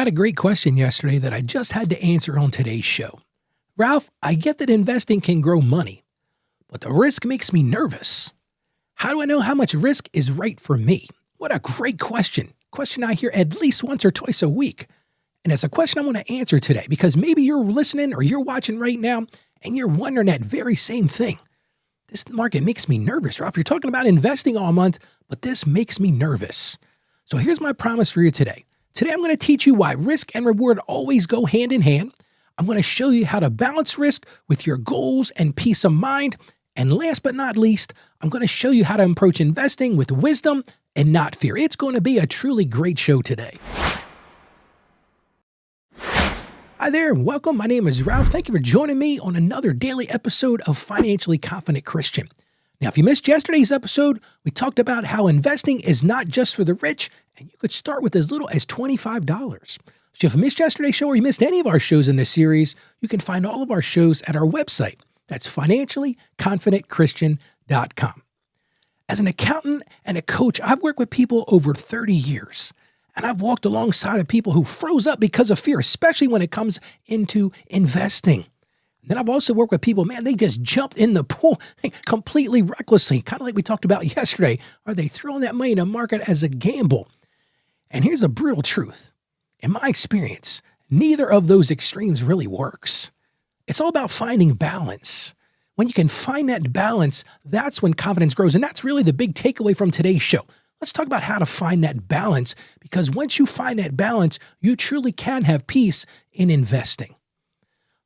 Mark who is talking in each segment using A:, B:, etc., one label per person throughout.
A: Got a great question yesterday that I just had to answer on today's show. Ralph, I get that investing can grow money, but the risk makes me nervous. How do I know how much risk is right for me? What a great question. Question I hear at least once or twice a week. And it's a question I want to answer today because maybe you're listening or you're watching right now and you're wondering that very same thing. This market makes me nervous, Ralph. You're talking about investing all month, but this makes me nervous. So here's my promise for you today. Today, I'm going to teach you why risk and reward always go hand in hand. I'm going to show you how to balance risk with your goals and peace of mind. And last but not least, I'm going to show you how to approach investing with wisdom and not fear. It's going to be a truly great show today. Hi there, welcome. My name is Ralph. Thank you for joining me on another daily episode of Financially Confident Christian. Now, if you missed yesterday's episode, we talked about how investing is not just for the rich, and you could start with as little as $25. So if you missed yesterday's show or you missed any of our shows in this series, you can find all of our shows at our website. That's financiallyconfidentchristian.com. As an accountant and a coach, I've worked with people over 30 years, and I've walked alongside of people who froze up because of fear, especially when it comes into investing. Then I've also worked with people, man, they just jumped in the pool completely recklessly, kind of like we talked about yesterday. Are they throwing that money in the market as a gamble? And here's a brutal truth. In my experience, neither of those extremes really works. It's all about finding balance. When you can find that balance, that's when confidence grows. And that's really the big takeaway from today's show. Let's talk about how to find that balance, because once you find that balance, you truly can have peace in investing. I'll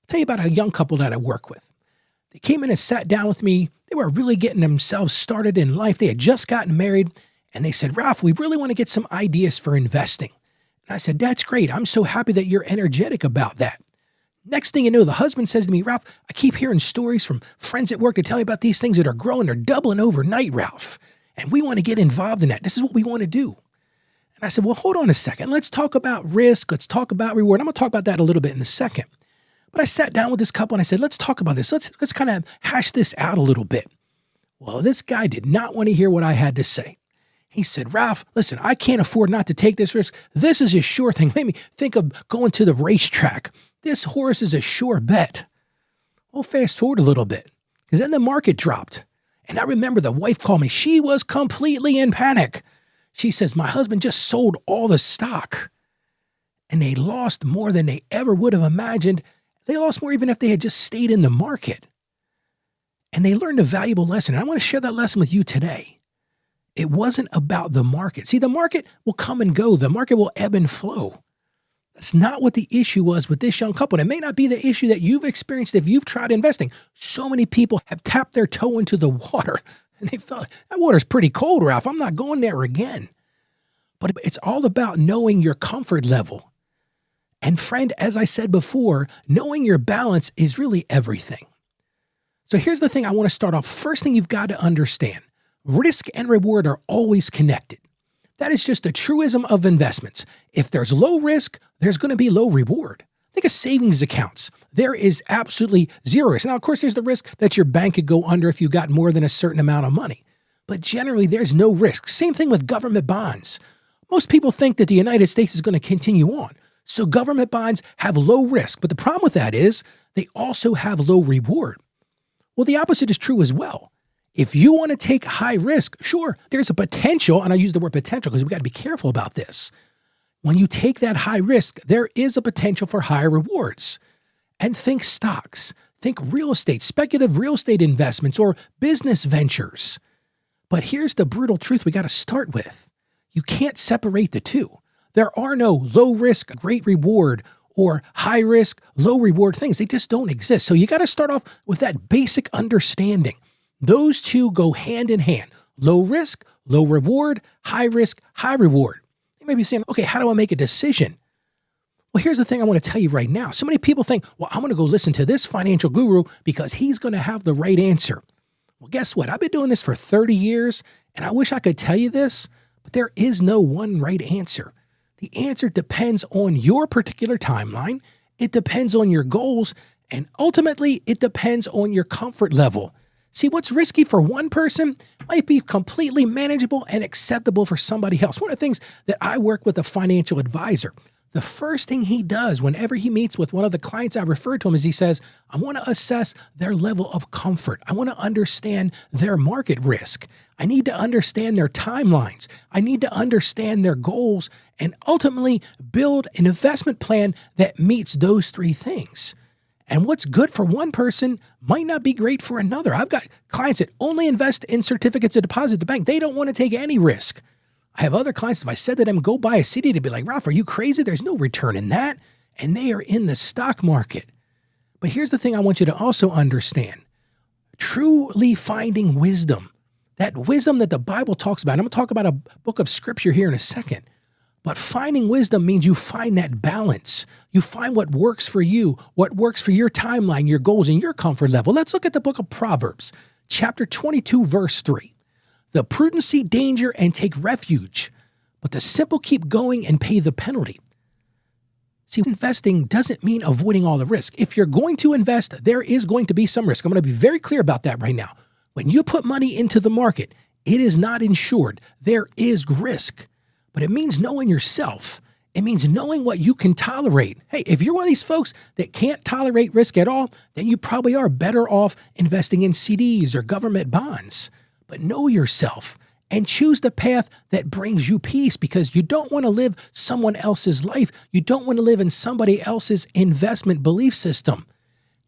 A: tell you about a young couple that I work with. They came in and sat down with me. They were really getting themselves started in life. They had just gotten married, and they said, Ralph, we really want to get some ideas for investing. And I said, that's great. I'm so happy that you're energetic about that. Next thing you know, the husband says to me, Ralph, I keep hearing stories from friends at work to tell me about these things that are growing. They're doubling overnight, Ralph. And we want to get involved in that. This is what we want to do. And I said, well, hold on a second. Let's talk about risk. Let's talk about reward. I'm going to talk about that a little bit in a second. But I sat down with this couple and I said, let's talk about this. Let's kind of hash this out a little bit. Well, this guy did not want to hear what I had to say. He said, Ralph, listen, I can't afford not to take this risk. This is a sure thing. Made me think of going to the racetrack. This horse is a sure bet. Well, fast forward a little bit, because then the market dropped. And I remember the wife called me. She was completely in panic. She says, my husband just sold all the stock. And they lost more than they ever would have imagined. They lost more even if they had just stayed in the market. And they learned a valuable lesson. And I want to share that lesson with you today. It wasn't about the market. See, the market will come and go. The market will ebb and flow. That's not what the issue was with this young couple. And it may not be the issue that you've experienced if you've tried investing. So many people have tapped their toe into the water and they felt, that water's pretty cold, Ralph. I'm not going there again. But it's all about knowing your comfort level. And friend, as I said before, knowing your balance is really everything. So here's the thing I want to start off. First thing you've got to understand, risk and reward are always connected. That is just a truism of investments. If there's low risk, there's going to be low reward. Think of savings accounts. There is absolutely zero risk. Now, of course, there's the risk that your bank could go under if you got more than a certain amount of money. But generally, there's no risk. Same thing with government bonds. Most people think that the United States is going to continue on. So government bonds have low risk. But the problem with that is they also have low reward. Well, the opposite is true as well. If you want to take high risk, sure, there's a potential, and I use the word potential because we got to be careful about this. When you take that high risk, there is a potential for higher rewards. And think stocks, think real estate, speculative real estate investments, or business ventures. But here's the brutal truth we got to start with. You can't separate the two. There are no low risk, great reward, or high risk, low reward things. They just don't exist. So you got to start off with that basic understanding. Those two go hand in hand. Low risk, low reward, high risk, high reward. You may be saying, okay, how do I make a decision? Well, here's the thing I want to tell you right now. So many people think, well, I'm going to go listen to this financial guru because he's going to have the right answer. Well, guess what? I've been doing this for 30 years, and I wish I could tell you this, but there is no one right answer. The answer depends on your particular timeline. It depends on your goals, and ultimately, it depends on your comfort level. See, what's risky for one person might be completely manageable and acceptable for somebody else. One of the things that I work with a financial advisor, The first thing he does whenever he meets with one of the clients I referred to him is he says, I want to assess their level of comfort. I want to understand their market risk. I need to understand their timelines. I need to understand their goals and ultimately build an investment plan that meets those three things. And what's good for one person might not be great for another. I've got clients that only invest in certificates of deposit at the bank. They don't want to take any risk. I have other clients, if I said to them, go buy a CD, they'd be like, Ralph, are you crazy? There's no return in that. And they are in the stock market. But here's the thing I want you to also understand. Truly finding wisdom, that wisdom that the Bible talks about. I'm going to talk about a book of scripture here in a second. But finding wisdom means you find that balance. You find what works for you, what works for your timeline, your goals, and your comfort level. Let's look at the book of Proverbs, chapter 22, verse 3. The prudent see danger and take refuge, but the simple keep going and pay the penalty. See, investing doesn't mean avoiding all the risk. If you're going to invest, there is going to be some risk. I'm going to be very clear about that right now. When you put money into the market, it is not insured. There is risk, but it means knowing yourself. It means knowing what you can tolerate. Hey, if you're one of these folks that can't tolerate risk at all, then you probably are better off investing in CDs or government bonds. But know yourself and choose the path that brings you peace, because you don't want to live someone else's life. You don't want to live in somebody else's investment belief system.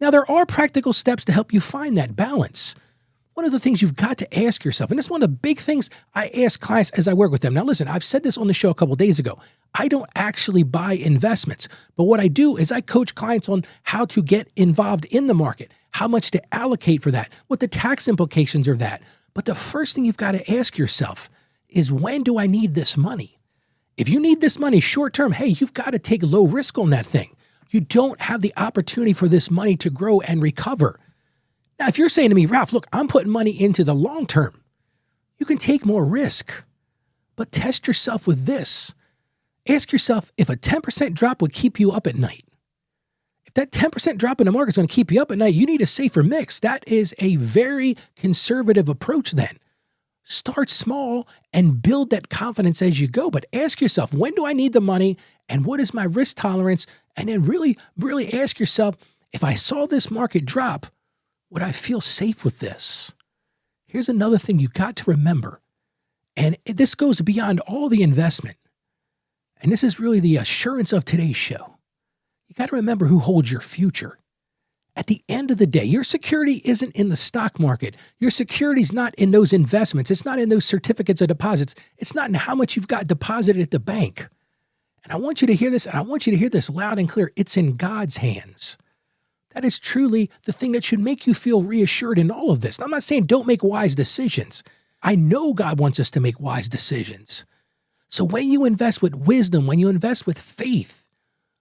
A: Now, there are practical steps to help you find that balance. One of the things you've got to ask yourself, and it's one of the big things I ask clients as I work with them. Now, listen, I've said this on the show a couple of days ago. I don't actually buy investments, but what I do is I coach clients on how to get involved in the market, how much to allocate for that, what the tax implications are of that. But the first thing you've got to ask yourself is, when do I need this money? If you need this money short term, hey, you've got to take low risk on that thing. You don't have the opportunity for this money to grow and recover. Now, if you're saying to me, Ralph, look, I'm putting money into the long term, you can take more risk, but test yourself with this. Ask yourself if a 10% drop would keep you up at night. If that 10% drop in the market is going to keep you up at night, you need a safer mix. That is a very conservative approach then. Start small and build that confidence as you go. But ask yourself, when do I need the money and what is my risk tolerance? And then really ask yourself, if I saw this market drop, would I feel safe with this? Here's another thing you got to remember. And this goes beyond all the investment. And this is really the assurance of today's show. You got to remember who holds your future. At the end of the day, your security isn't in the stock market. Your security is not in those investments. It's not in those certificates of deposits. It's not in how much you've got deposited at the bank. And I want you to hear this, and I want you to hear this loud and clear. It's in God's hands. That is truly the thing that should make you feel reassured in all of this. And I'm not saying don't make wise decisions. I know God wants us to make wise decisions. So when you invest with wisdom, when you invest with faith,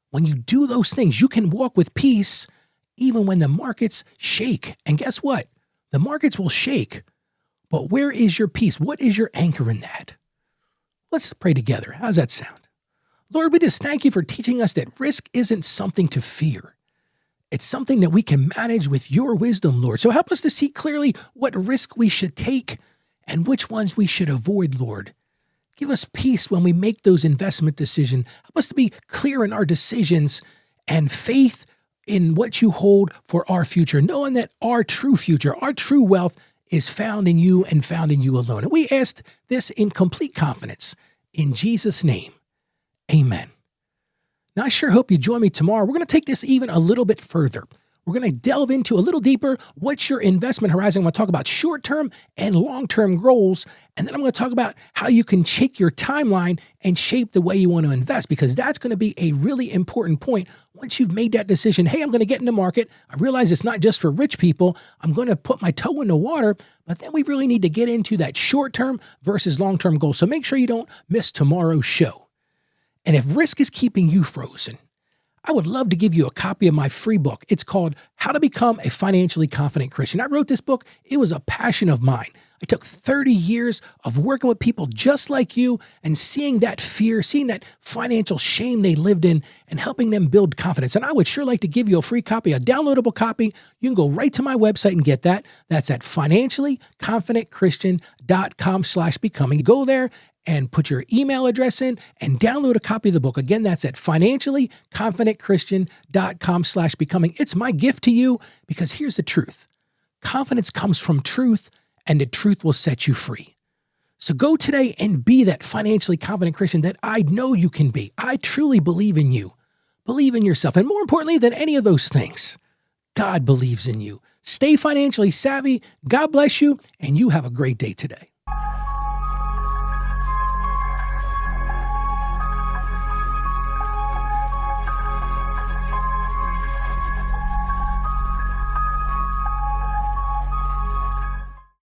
A: when you do those things, you can walk with peace even when the markets shake. And guess what? The markets will shake, but where is your peace? What is your anchor in that? Let's pray together. How's that sound? Lord, we just thank you for teaching us that risk isn't something to fear. It's something that we can manage with your wisdom, Lord. So help us to see clearly what risk we should take and which ones we should avoid, Lord. Give us peace when we make those investment decisions. Help us to be clear in our decisions and faith in what you hold for our future, knowing that our true future, our true wealth is found in you and found in you alone. And we ask this in complete confidence. In Jesus' name, amen. Now, I sure hope you join me tomorrow. We're going to take this even a little bit further. We're going to delve into a little deeper. What's your investment horizon? I'm going to talk about short-term and long-term goals. And then I'm going to talk about how you can check your timeline and shape the way you want to invest, because that's going to be a really important point. Once you've made that decision, hey, I'm going to get in the market. I realize it's not just for rich people. I'm going to put my toe in the water. But then we really need to get into that short-term versus long-term goal. So make sure you don't miss tomorrow's show. And if risk is keeping you frozen, I would love to give you a copy of my free book. It's called How to Become a Financially Confident Christian. I wrote this book. It was a passion of mine. I took 30 years of working with people just like you and seeing that fear, seeing that financial shame they lived in and helping them build confidence. And I would sure like to give you a free copy, a downloadable copy. You can go right to my website and get that. That's at financiallyconfidentchristian.com. financiallyconfidentchristian.com/becoming. Go there and put your email address in and download a copy of the book. Again, that's at financiallyconfidentchristian.com/becoming. It's my gift to you because here's the truth. Confidence comes from truth, and the truth will set you free. So go today and be that financially confident Christian that I know you can be. I truly believe in you. Believe in yourself. And more importantly than any of those things, God believes in you. Stay financially savvy. God bless you, and you have a great day today.